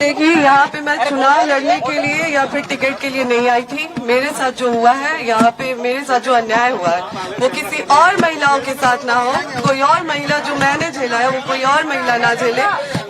देखिए, यहाँ पे मैं चुनाव लड़ने के लिए या फिर टिकट के लिए नहीं आई थी। मेरे साथ जो हुआ है, यहाँ पे मेरे साथ जो अन्याय हुआ है वो किसी और महिलाओं के साथ ना हो। कोई और महिला जो मैंने झेला है वो कोई और महिला ना झेले,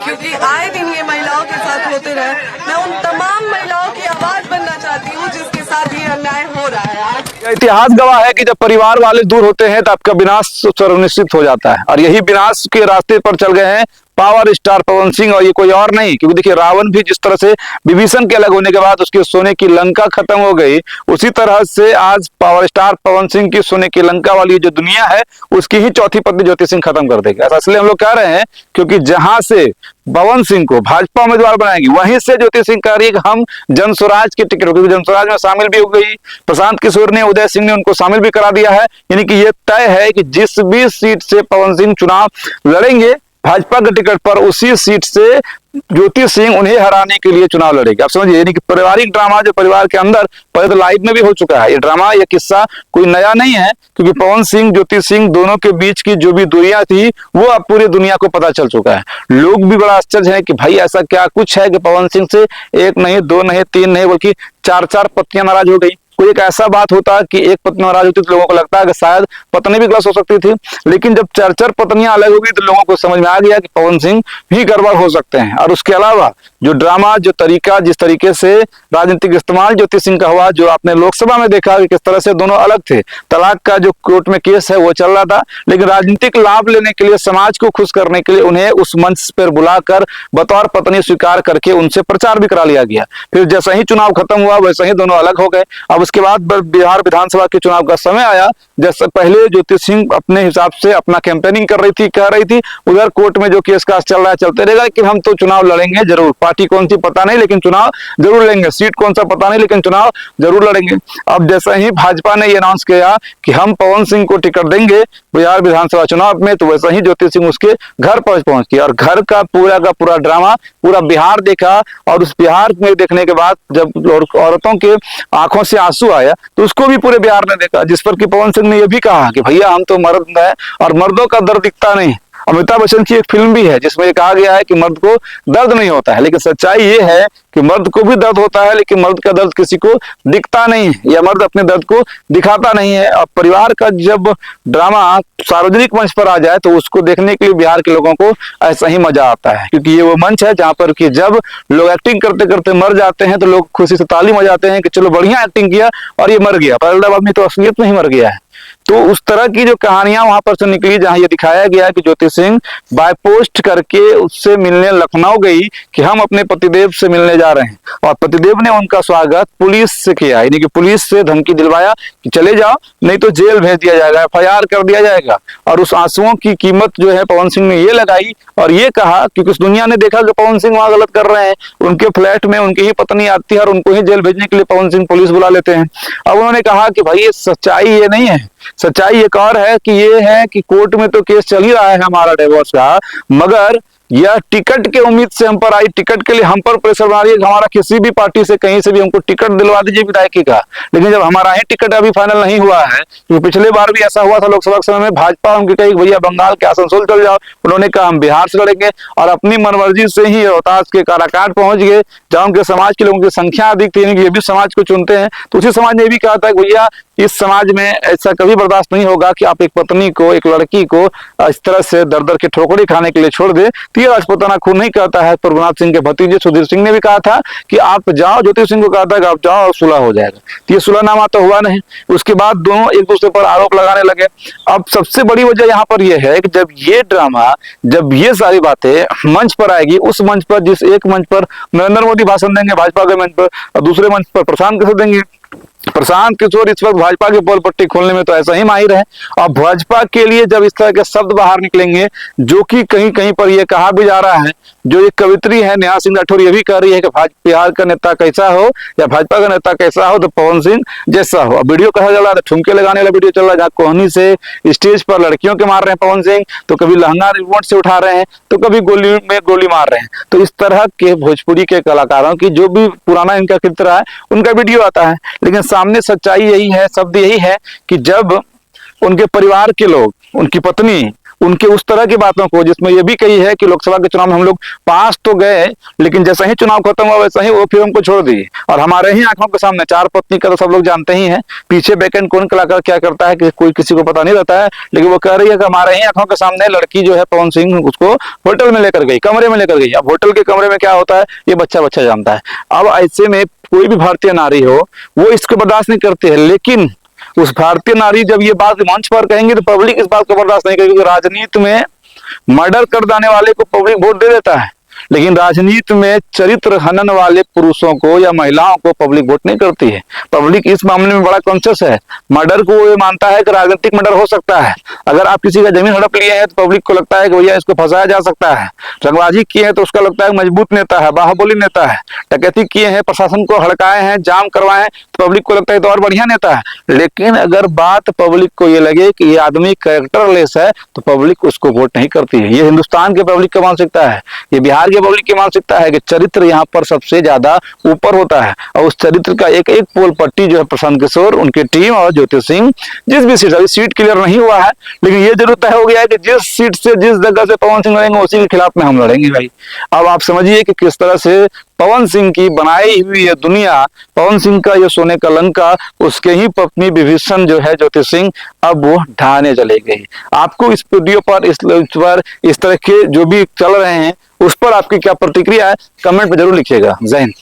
क्योंकि आए दिन ये महिलाओं के साथ होते रहे। मैं उन तमाम महिलाओं की आवाज बनना चाहती हूँ जिसके साथ ये अन्याय हो रहा है। आज इतिहास गवाह है कि जब परिवार वाले दूर होते हैं तो आपका विनाश सुनिश्चित हो जाता है, और यही विनाश के रास्ते पर चल गए हैं पावर स्टार पवन सिंह। और ये कोई और नहीं, क्योंकि देखिए रावण भी जिस तरह से विभीषण के अलग होने के बाद उसके सोने की लंका खत्म हो गई, उसी तरह से आज पावर स्टार पवन सिंह की सोने की लंका वाली जो दुनिया है उसकी ही चौथी पत्नी ज्योति सिंह खत्म कर देगी। ऐसा इसलिए हम लोग कह रहे हैं क्योंकि जहां से पवन सिंह को भाजपा उम्मीदवार बनाएंगे वहीं से ज्योति सिंह कह रही है कि हम जनस्वराज के टिकट, क्योंकि जनस्वराज में शामिल भी हो गई। प्रशांत किशोर ने, उदय सिंह ने उनको शामिल भी करा दिया है। यानी कि ये तय है कि जिस भी सीट से पवन सिंह चुनाव लड़ेंगे भाजपा के टिकट पर, उसी सीट से ज्योति सिंह उन्हें हराने के लिए चुनाव लड़ेगी। आप समझिए, यानी कि पारिवारिक ड्रामा जो परिवार के अंदर पहले तो लाइव में भी हो चुका है। ये ड्रामा, ये किस्सा कोई नया नहीं है, क्योंकि पवन सिंह ज्योति सिंह दोनों के बीच की जो भी दूरियां थी वो अब पूरी दुनिया को पता चल चुका है। लोग भी बड़ा आश्चर्य है कि भाई ऐसा क्या कुछ है कि पवन सिंह से एक नहीं, दो नहीं, तीन नहीं, बल्कि चार चार पत्नियां नाराज हो गई। कोई एक ऐसा बात होता कि एक पत्नी नाराज होती तो लोगों को लगता है कि शायद पत्नी भी गलत हो सकती थी, लेकिन जब चार चार पत्नियां अलग हो गई तो लोगों को समझ में आ गया कि पवन सिंह भी गड़बड़ हो सकते हैं। और उसके अलावा जो ड्रामा, जो तरीका, जिस तरीके से राजनीतिक इस्तेमाल ज्योति सिंह का हुआ, जो आपने लोकसभा में देखा कि किस तरह से दोनों अलग थे। तलाक का जो कोर्ट में केस है वो चल रहा था, लेकिन राजनीतिक लाभ लेने के लिए, समाज को खुश करने के लिए उन्हें उस मंच पर बुलाकर बतौर पत्नी स्वीकार करके उनसे प्रचार भी करा लिया गया। फिर जैसे ही चुनाव खत्म हुआ वैसे ही दोनों अलग हो गए। अब उसके बाद बिहार विधानसभा के चुनाव का समय आया, जैसे पहले ज्योति सिंह अपने हिसाब से अपना कैंपेनिंग कर रही थी, कह रही थी उधर कोर्ट में जो केस कास चल रहा है चलते रहेगा, लेकिन हम तो चुनाव लड़ेंगे जरूर। पार्टी कौन सी पता नहीं, लेकिन चुनाव जरूर लड़ेंगे। सीट कौन सा पता नहीं, लेकिन चुनाव जरूर लड़ेंगे। अब जैसे ही भाजपा ने ये अनाउंस किया कि हम पवन सिंह को टिकट देंगे बिहार विधानसभा चुनाव में, तो वैसे ही ज्योति सिंह उसके घर पर पहुंच गई और घर का पूरा ड्रामा पूरा बिहार देखा। और उस बिहार में देखने के बाद जब औरतों के आंखों से आंसू आया तो उसको भी पूरे बिहार ने देखा, जिस पर कि पवन सिंह ने यह भी कहा कि भैया हम तो मर्द हैं और मर्दों का दर्द दिखता नहीं। अमिताभ बच्चन की एक फिल्म भी है जिसमें ये कहा गया है कि मर्द को दर्द नहीं होता है, लेकिन सच्चाई ये है कि मर्द को भी दर्द होता है, लेकिन मर्द का दर्द किसी को दिखता नहीं है, या मर्द अपने दर्द को दिखाता नहीं है। और परिवार का जब ड्रामा सार्वजनिक मंच पर आ जाए तो उसको देखने के लिए बिहार के लोगों को ऐसा ही मजा आता है, क्योंकि ये वो मंच है जहां पर कि जब लोग एक्टिंग करते करते मर जाते हैं तो लोग खुशी से ताली बजाते हैं कि चलो बढ़िया एक्टिंग किया और ये मर गया, पर आदमी तो असलियत में ही मर गया है। तो उस तरह की जो कहानियां वहां पर से निकली, जहां ये दिखाया गया कि ज्योति सिंह बाय पोस्ट करके उससे मिलने लखनऊ गई कि हम अपने पतिदेव से मिलने जा रहे हैं, और पतिदेव ने उनका स्वागत पुलिस से किया, यानी कि पुलिस से धमकी दिलवाया कि चले जाओ नहीं तो जेल भेज दिया जाएगा, FIR कर दिया जाएगा। और उस आंसुओं की कीमत जो है पवन सिंह ने ये लगाई और ये कहा, क्योंकि उस दुनिया ने देखा कि पवन सिंह वहां गलत कर रहे हैं, उनके फ्लैट में उनकी ही पत्नी आती है और उनको ही जेल भेजने के लिए पवन सिंह पुलिस बुला लेते हैं। अब उन्होंने कहा कि भाई ये सच्चाई ये नहीं है, सच्चाई एक और है कि ये है कि कोर्ट में तो केस चल ही रहा है हमारा डिवोर्स का, मगर यह टिकट के उम्मीद से हम पर आई, टिकट के लिए हम पर प्रेशर बना रही है, हमारा किसी भी पार्टी से कहीं से भी हमको टिकट दिलवा दीजिए विधायकी का। लेकिन जब हमारा ही टिकट अभी फाइनल नहीं हुआ है, क्योंकि पिछले बार भी ऐसा हुआ था लोकसभा के समय में, भाजपा उनकी कही भैया बंगाल के आसनसोल चल जाओ, उन्होंने कहा हम बिहार से लड़ेंगे, और अपनी मनमर्जी से ही रोहतास के काराकाट पहुंच गए जहां उनके समाज के लोगों की संख्या अधिक थी, ये भी समाज को चुनते हैं। तो उसी समाज ने भी कहा था कि भैया इस समाज में ऐसा कभी बर्दाश्त नहीं होगा कि आप एक पत्नी को, एक लड़की को इस तरह से दर दर के ठोकरी खाने के लिए छोड़ दे। तो ये राजपूताना खून नहीं कहता है। प्रभुनाथ सिंह के भतीजे सुधीर सिंह ने भी कहा था कि आप जाओ, ज्योति सिंह को कहा था कि आप जाओ और सुलह हो जाएगा। तो ये सुलहनामा तो हुआ नहीं। उसके बाद दोनों एक दूसरे पर आरोप लगाने लगे। अब सबसे बड़ी वजह यहाँ पर यह है कि जब ये ड्रामा, जब ये सारी बातें मंच पर आएगी, उस मंच पर, जिस एक मंच पर नरेंद्र मोदी भाषण देंगे भाजपा के मंच पर, और दूसरे मंच पर प्रशांत किशोर देंगे। प्रशांत किशोर इस वक्त भाजपा की पोल पट्टी खोलने में तो ऐसा ही माहिर है, और भाजपा के लिए जब इस तरह के शब्द बाहर निकलेंगे, जो कि कहीं कहीं पर यह कहा भी जा रहा है, जो एक कवित्री है नेहा सिंह राठौर ये भी कह रही है कि बिहार का नेता कैसा हो या भाजपा का नेता कैसा हो तो पवन सिंह जैसा हो। अब वीडियो कहा जा रहा है, ठुमके लगाने वाला वीडियो चल रहा है, जहाँ कोहनी से स्टेज पर लड़कियों के मार रहे हैं पवन सिंह, तो कभी लहंगा रिमोट से उठा रहे हैं, तो कभी गोली में गोली मार रहे हैं। तो इस तरह के भोजपुरी के कलाकारों की जो भी पुराना इनका कृत्य रहा है उनका वीडियो आता है, लेकिन सामने सच्चाई यही है, शब्द यही है कि जब उनके परिवार के लोग, उनकी पत्नी उनके उस तरह की बातों को, जिसमें ये भी कही है कि लोकसभा के चुनाव में हम लोग पास तो गए, लेकिन जैसा ही चुनाव खत्म हुआ वैसा ही वो फिर हमको छोड़ दिए। और हमारे ही आंखों के सामने, चार पत्नी का तो सब लोग जानते ही हैं, पीछे बैकएंड कौन कलाकार क्या करता है कि कोई किसी को पता नहीं रहता है, लेकिन वो कह रही है कि हमारे ही आंखों के सामने लड़की जो है पवन सिंह उसको होटल में लेकर गई, कमरे में लेकर गई। अब होटल के कमरे में क्या होता है ये बच्चा बच्चा जानता है। अब ऐसे में कोई भी भारतीय नारी हो वो इसको बर्दाश्त नहीं करती है, लेकिन उस भारतीय नारी जब ये बात मंच पर कहेंगे तो पब्लिक इस बात को बर्दाश्त नहीं करेगी, क्योंकि राजनीति में मर्डर कर देने वाले को पब्लिक वोट दे देता है, लेकिन राजनीति में चरित्र हनन वाले पुरुषों को या महिलाओं को पब्लिक वोट नहीं करती है। पब्लिक इस मामले में बड़ा कॉन्शियस है। मर्डर को ये मानता है कि राजनीतिक मर्डर हो सकता है। अगर आप किसी का जमीन हड़प लिए हैं तो पब्लिक को लगता है कि भैया इसको फंसाया जा सकता है। रंगबाजी किए हैं तो उसका लगता है मजबूत नेता है, बाहुबली नेता है। डकैती किए हैं, प्रशासन को हड़काए हैं, जाम करवाए हैं, तो पब्लिक को लगता है तो और बढ़िया नेता है। लेकिन अगर बात पब्लिक को ये लगे कि ये आदमी कैरेक्टरलेस है तो पब्लिक उसको वोट नहीं करती है। ये हिंदुस्तान के पब्लिक का मानसिकता है, ये बिहार के पब्लिक की मानसिकता है कि चरित्र यहाँ पर सबसे ज्यादा ऊपर होता है। और उस चरित्र का एक एक पोल पट्टी जो है प्रशांत किशोर, उनकी टीम और ज्योति सिंह, जिस भी सीट, अभी सीट क्लियर नहीं हुआ है, लेकिन ये जरूर तय हो गया है कि जिस सीट से जिस जगह से पवन सिंह लड़ेंगे उसी के खिलाफ में हम लड़ेंगे भाई। अब आप समझिए कि किस तरह से पवन सिंह की बनाई हुई ये दुनिया, पवन सिंह का ये सोने का लंका, उसके ही पत्नी विभीषण जो है ज्योति सिंह, अब वो ढाने चले गई। आपको इस वीडियो पर इस तरह के जो भी चल रहे हैं उस पर आपकी क्या प्रतिक्रिया है, कमेंट में जरूर लिखिएगा। जय हिंद।